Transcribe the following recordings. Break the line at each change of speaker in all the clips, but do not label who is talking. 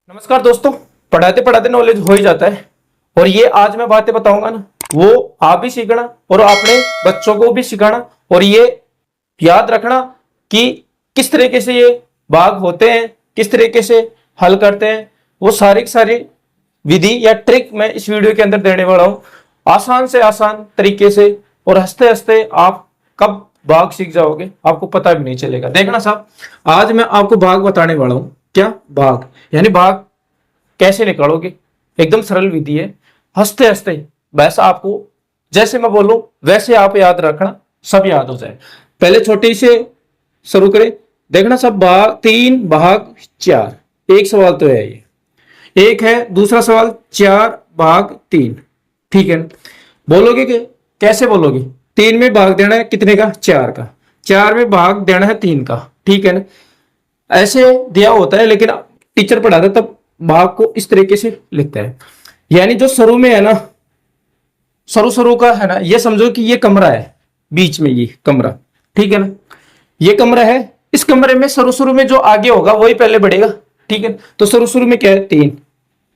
नमस्कार दोस्तों। पढ़ाते पढ़ाते नॉलेज हो ही जाता है और ये आज मैं बातें बताऊंगा ना, वो आप भी सीखना और अपने बच्चों को भी सिखाना और ये याद रखना कि किस तरीके से ये भाग होते हैं, किस तरीके से हल करते हैं। वो सारी की सारी विधि या ट्रिक मैं इस वीडियो के अंदर देने वाला हूं, आसान से आसान तरीके से। और हंसते हंसते आप कब भाग सीख जाओगे आपको पता भी नहीं चलेगा। देखना साहब, आज मैं आपको भाग बताने वाला हूं। क्या भाग यानी भाग कैसे निकालोगे, एकदम सरल विधि है। हंसते हंसते वैसा आपको जैसे मैं बोलूं वैसे आप याद रखना, सब याद हो जाए। पहले छोटी से शुरू करें। देखना सब भाग 3 भाग 4, एक सवाल तो है ये, एक है। दूसरा सवाल 4 भाग 3, ठीक है ना। बोलोगे कि कैसे बोलोगे? 3 में भाग देना है कितने का? 4 का। 4 में भाग देना है 3 का, ठीक है ना। ऐसे दिया होता है, लेकिन टीचर पढ़ाता है तब भाग को इस तरीके से लिखता है। यानी जो शुरू में है ना, शुरू का है ना, ये समझो कि ये कमरा है, बीच में ये कमरा, ठीक है ना। ये कमरा है, इस कमरे में शुरू में जो आगे होगा वही पहले बढ़ेगा, ठीक है। तो शुरू में क्या है? 3,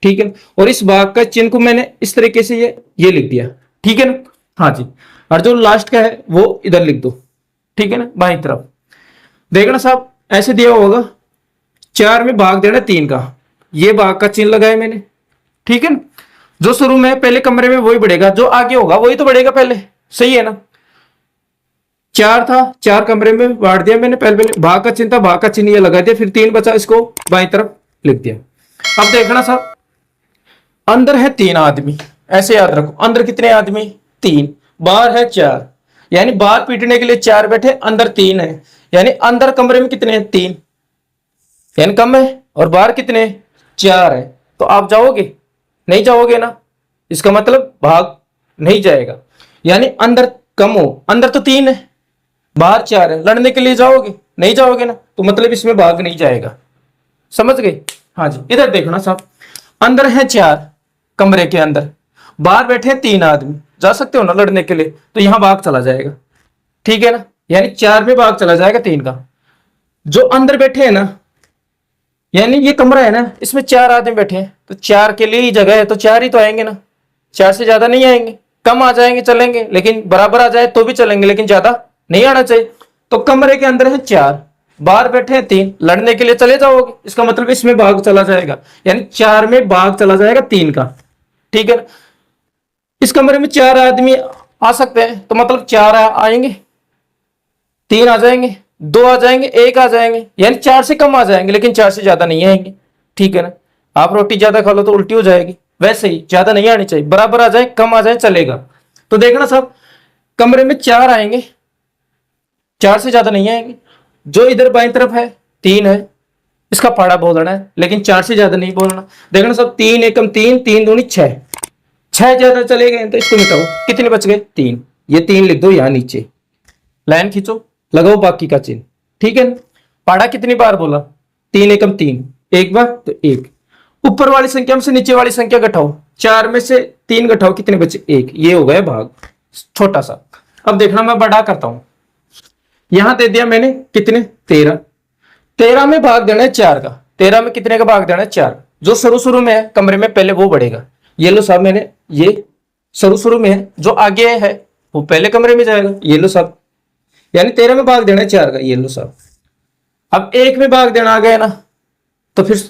ठीक है। और इस भाग का चिन्ह को मैंने इस तरीके से ये लिख दिया, ठीक है ना। हाँ जी। और जो लास्ट का है वो इधर लिख दो, ठीक है ना, बाईं तरफ। देखना साहब ऐसे दिया होगा, 4 में भाग देना 3 का, ये भाग का चिन्ह लगाया मैंने, ठीक है ना। जो शुरू में पहले कमरे में वही बढ़ेगा, जो आगे होगा वही तो बढ़ेगा पहले, सही है ना। 4 था, 4 कमरे में बांट दिया मैंने, पहले भाग का चिन्ह था, भाग का चिन्ह ये लगा दिया, फिर 3 बचा, इसको बाईं तरफ लिख दिया। अब देखना साहब, अंदर है 3 आदमी, ऐसे याद रखो। अंदर कितने आदमी? 3। बाहर है 4, यानी बाहर पीटने के लिए 4 बैठे, अंदर 3 है। यानी अंदर कमरे में कितने हैं? 3, यानी कम है। और बाहर कितने? 4 है। तो आप जाओगे? नहीं जाओगे ना, इसका मतलब भाग नहीं जाएगा। यानी अंदर कम हो, अंदर तो 3 है, बाहर 4 है, लड़ने के लिए जाओगे? नहीं जाओगे ना, तो मतलब इसमें भाग नहीं जाएगा। समझ गए? हाँ जी। इधर देखना साहब, अंदर है 4 कमरे के अंदर, बाहर बैठे हैं 3 आदमी, जा सकते हो ना लड़ने के लिए, तो यहां भाग चला जाएगा, ठीक है ना। यानी 4 में भाग चला जाएगा 3 का। जो अंदर बैठे हैं ना, यानी ये कमरा है ना, इसमें 4 आदमी बैठे हैं, तो 4 के लिए ही जगह है, तो 4 ही तो आएंगे ना, 4 से ज्यादा नहीं आएंगे। कम आ जाएंगे चलेंगे, लेकिन बराबर आ जाए तो भी चलेंगे, लेकिन ज्यादा नहीं आना चाहिए। तो कमरे के अंदर है 4, बाहर बैठे हैं 3, लड़ने के लिए चले जाओगे, इसका मतलब इसमें भाग चला जाएगा। यानी 4 में भाग चला जाएगा 3 का, ठीक है ना। इस कमरे में 4 आदमी आ सकते हैं, तो मतलब 4 आएंगे, 3 आ जाएंगे, 2 आ जाएंगे, 1 आ जाएंगे, यानी 4 से कम आ जाएंगे, लेकिन 4 से ज्यादा नहीं आएंगे, ठीक है ना। आप रोटी ज्यादा खा लो तो उल्टी हो जाएगी, वैसे ही ज्यादा नहीं आनी चाहिए, बराबर आ जाए, कम आ जाए चलेगा। तो देखना साहब, कमरे में 4 आएंगे, 4 से ज्यादा नहीं आएंगे। जो इधर बाईं तरफ है 3 है, इसका पाड़ा बोलना है, लेकिन 4 से ज्यादा नहीं बोलना। देखना साहब, 3 एकम 3, 3 दूनी 6, 6 ज्यादा चले गए तो इसको मिटाओ, कितने बच गए? 3। ये 3 लिख दो यहां नीचे, लाइन खींचो, लगाओ बाकी का चिन्ह, ठीक है ना। पाड़ा कितनी बार बोला? 3 एकम 3, एक बार तो 1। ऊपर वाली संख्या में से नीचे वाली संख्या घटाओ, 4 में से 3 घटाओ, कितने बचे? 1। ये हो गया भाग छोटा सा। अब देखना मैं बड़ा करता हूं, यहां दे दिया मैंने कितने? 13। 13 में भाग देना है 4 का, 13 में कितने का भाग देना है? 4। जो शुरू में है कमरे में पहले वो बढ़ेगा। ये लो साहब, मैंने ये शुरू में है, जो आगे है वो पहले कमरे में जाएगा। ये लो साहब, यानी 13 में भाग देना है 4 का, ये लो साहब। अब 1 में भाग देना आ गया ना, तो फिर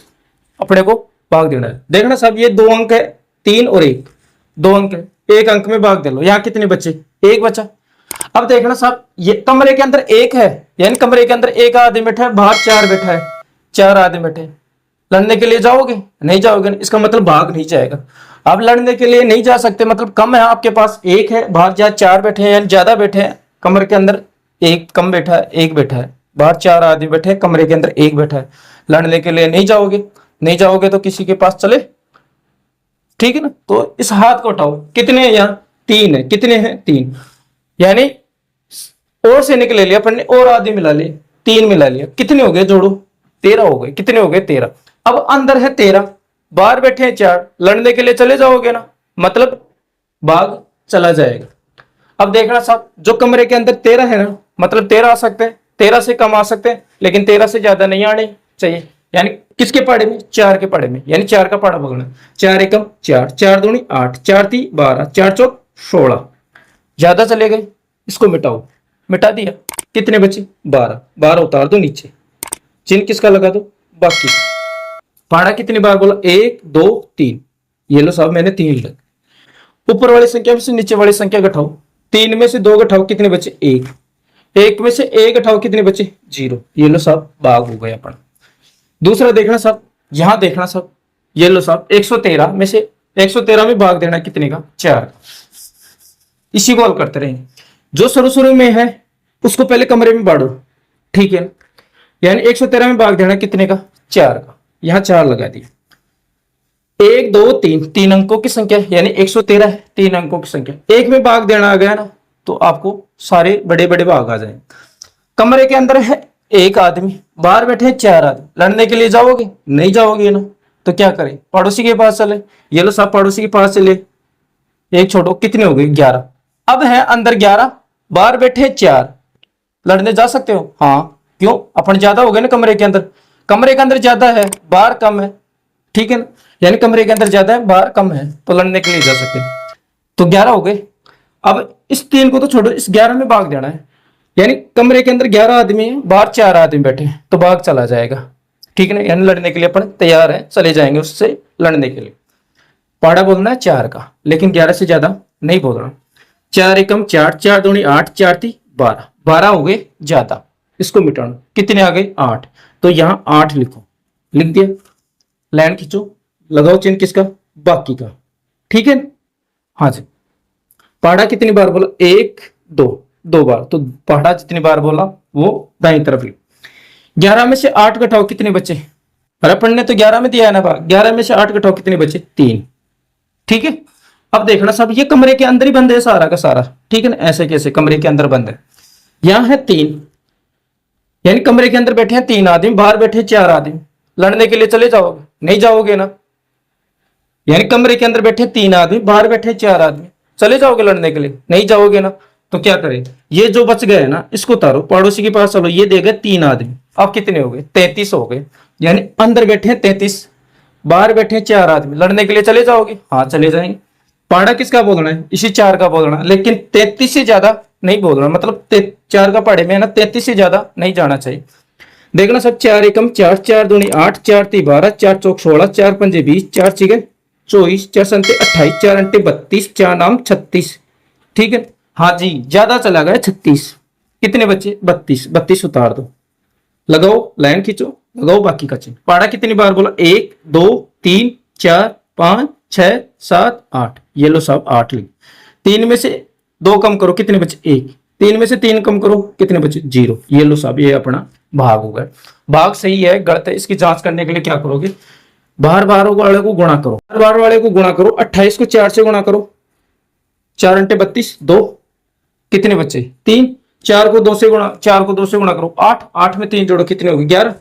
अपने को भाग देना है। देखना साहब, ये 2 अंक है, 3 और 1, 2 अंक है, 1 अंक में भाग दे लो, यहां कितने बचे? 1 बचा। अब देखना साहब, ये कमरे के अंदर 1 है, यानी कमरे के अंदर 1 आदमी बैठा है, बाहर 4 बैठा है, 4 आदमी बैठे। लड़ने के लिए जाओगे? नहीं जाओगे, इसका मतलब भाग नहीं जाएगा। अब लड़ने के लिए नहीं जा सकते, मतलब कम है आपके पास, 1 है, बाहर 4 बैठे हैं, यानी ज्यादा बैठे हैं। कमरे के अंदर 1 कम बैठा है, 1 बैठा है, बाहर 4 आदमी बैठे हैं, कमरे के अंदर 1 बैठा है। लड़ने के लिए नहीं जाओगे, नहीं जाओगे तो किसी के पास चले, ठीक है ना। तो इस हाथ को उठाओ, कितने हैं यहाँ? 3 है, कितने हैं? 3, यानी और से निकले लिया अपन ने, और आदमी मिला लिए, 3 मिला लिया, कितने हो गए? जोड़ो, 13 हो गए। कितने हो गए? 13। अब अंदर है 13, बाहर बैठे हैं 4, लड़ने के लिए चले जाओगे ना, मतलब भाग चला जाएगा। अब देखना साहब, जो कमरे के अंदर 13 है ना, मतलब 13 आ सकते हैं, 13 से कम आ सकते हैं, लेकिन 13 से ज्यादा नहीं आने चाहिए। यानी किसके पहाड़े में? 4 के पहाड़े में, यानी 4 का पहाड़ा बोलना। 4 एकम 4, 4 दूनी 8, 4 ती 12, 4 चौक 16। ज्यादा चले गए, इसको मिटाओ, मिटा दिया, कितने बचे? 12, 12 उतार दो नीचे, चिन्ह किसका लगा दो? बाकी। पहाड़ा कितनी बार बोला? 1 2 3, ये लो साहब मैंने 3 लग। ऊपर वाली संख्या में से नीचे वाली संख्या घटाओ, 3 में से 2 घटाओ, कितने बचे? 1, 1 में से 1 घटाओ, कितने बचे? 0, ये लो साहब भाग हो गया अपना। दूसरा देखना साहब, यहां देखना साहब, ये लो साहब 113 में से 113 में भाग देना कितने का? 4। इसी को हल करते रहेंगे। जो शुरू शुरू में है उसको पहले कमरे में बांटो, ठीक है, यानी 113 में भाग देना कितने का? 4 का। यहां 4 लगा दिया। 1 2 3, 3 अंकों की संख्या यानी 113 है, 3 अंकों की संख्या। 1 में भाग देना आ गया ना, तो आपको सारे बड़े बड़े भाग आ जाएंगे। कमरे के अंदर है 1 आदमी, बाहर बैठे हैं 4 आदमी, लड़ने के लिए जाओगे? नहीं जाओगे ना, तो क्या करें? पड़ोसी के पास चले, ये लो साहब पड़ोसी के पास चले, एक छोड़ो, कितने हो गए? 11। अब है अंदर 11, बाहर बैठे 4, लड़ने जा सकते हो? हाँ, क्यों? अपन ज्यादा हो गए ना कमरे के अंदर, कमरे के अंदर ज्यादा है, बाहर कम है, ठीक है ना, यानी कमरे के अंदर ज्यादा है, बाहर कम है, तो लड़ने के लिए जा सकते हैं। तो 11 हो गए। अब इस 3 को तो छोड़ो, इस 11 में भाग देना है, यानी कमरे के अंदर 11 आदमी है, बाहर 4 आदमी बैठे हैं, तो भाग चला जाएगा, ठीक है ना, यानी लड़ने के लिए अपन तैयार है, चले जाएंगे उससे लड़ने के लिए। पहाड़ा बोलना है 4 का, लेकिन 11 से ज्यादा नहीं बोलना। 4 एकम 4, 4 दूनी 8, 4 ती 12, 12 हो गए ज्यादा, इसको मिटाना, कितने आ गए? 8, तो यहां 8 लिखो, लिख दिया, लाइन खींचो, लगाओ चिन्ह किसका? बाकी का, ठीक है। हाँ जी, पहाड़ा कितनी बार बोला? 1 2, 2 बार, तो पहाड़ा जितनी बार बोला वो दाईं तरफ लिख। 11 में से 8 घटाओ, कितने बचे? अरे अपन ने तो 11 में दिया है ना भाग, 11 में से 8 घटाओ, कितने बचे? 3, ठीक है। अब देखना सब, ये कमरे के अंदर ही बंद है सारा का सारा, ठीक है ना, ऐसे कैसे कमरे के अंदर बंद है। यहां है 3, यानी कमरे के अंदर बैठे हैं 3 आदमी, बाहर बैठे 4 आदमी, लड़ने के लिए चले जाओगे? नहीं जाओगे ना, यानी कमरे के अंदर बैठे 3 आदमी, बाहर बैठे 4 आदमी, चले जाओगे लड़ने के लिए? नहीं जाओगे ना, तो क्या करें? ये जो बच गए ना, इसको उतारो, पड़ोसी के पास चलो, ये दे गए 3 आदमी, अब कितने हो गए? 33 हो गए, यानी अंदर बैठे हैं 33, बाहर बैठे 4 आदमी, लड़ने के लिए चले जाओगे? हाँ चले जाएंगे। पहाड़ा किसका बोलना है? इसी 4 का बोलना, लेकिन 33 से ज्यादा नहीं बोलना, मतलब 4 का पहाड़े में है ना, 33 से ज्यादा नहीं जाना चाहिए। देखना सब, 4 एकम 4, 4 दूनी 8, 4 ती 12, 4 चौक 16, 4 पंजे 20, 4 छिगे 24, 4 संते 28, 4 अंटे 32, 4 नाम 36, ठीक है। हाँ जी, ज्यादा चला गया 36, कितने बचे? 32, 32 उतार दो, लगाओ लाइन खींचो, लगाओ बाकी का चिन्ह। पहाड़ा कितनी बार बोला? 1 2 3 4 5 6 7 8, ये लो साहब 8 लिख। 3 में से 2 कम करो, कितने बचे? 1, 3 में से 3 कम करो, कितने बचे? 0, ये लो साहब, ये अपना भाग हो गया। भाग सही है गलत है, इसकी जांच करने के लिए क्या करोगे? बाहर बाहर वाले को गुणा करो, बाहर वाले को गुणा करो, 28 को 4 से गुणा करो, 4 अंटे 32, 2, कितने बचे? 3, 4 को 2 से गुणा, 4 को 2 से गुणा करो, 8, 8 में 3 जोड़ो, कितने हो गए? 11,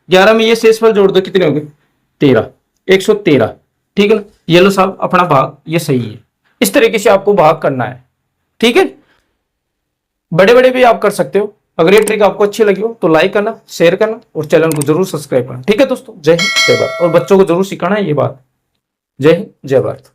11 में ये शेषफल जोड़ दो, कितने हो गए? 13, 113, ठीक है ना। ये लो साहब अपना भाग, ये सही है। इस तरीके से आपको भाग करना है, ठीक है। बड़े बड़े भी आप कर सकते हो। अगर ये ट्रिक आपको अच्छी लगी हो तो लाइक करना, शेयर करना और चैनल को जरूर सब्सक्राइब करना, ठीक है दोस्तों। जय हिंद जय भारत, और बच्चों को जरूर सिखाना है ये बात। जय हिंद जय भारत।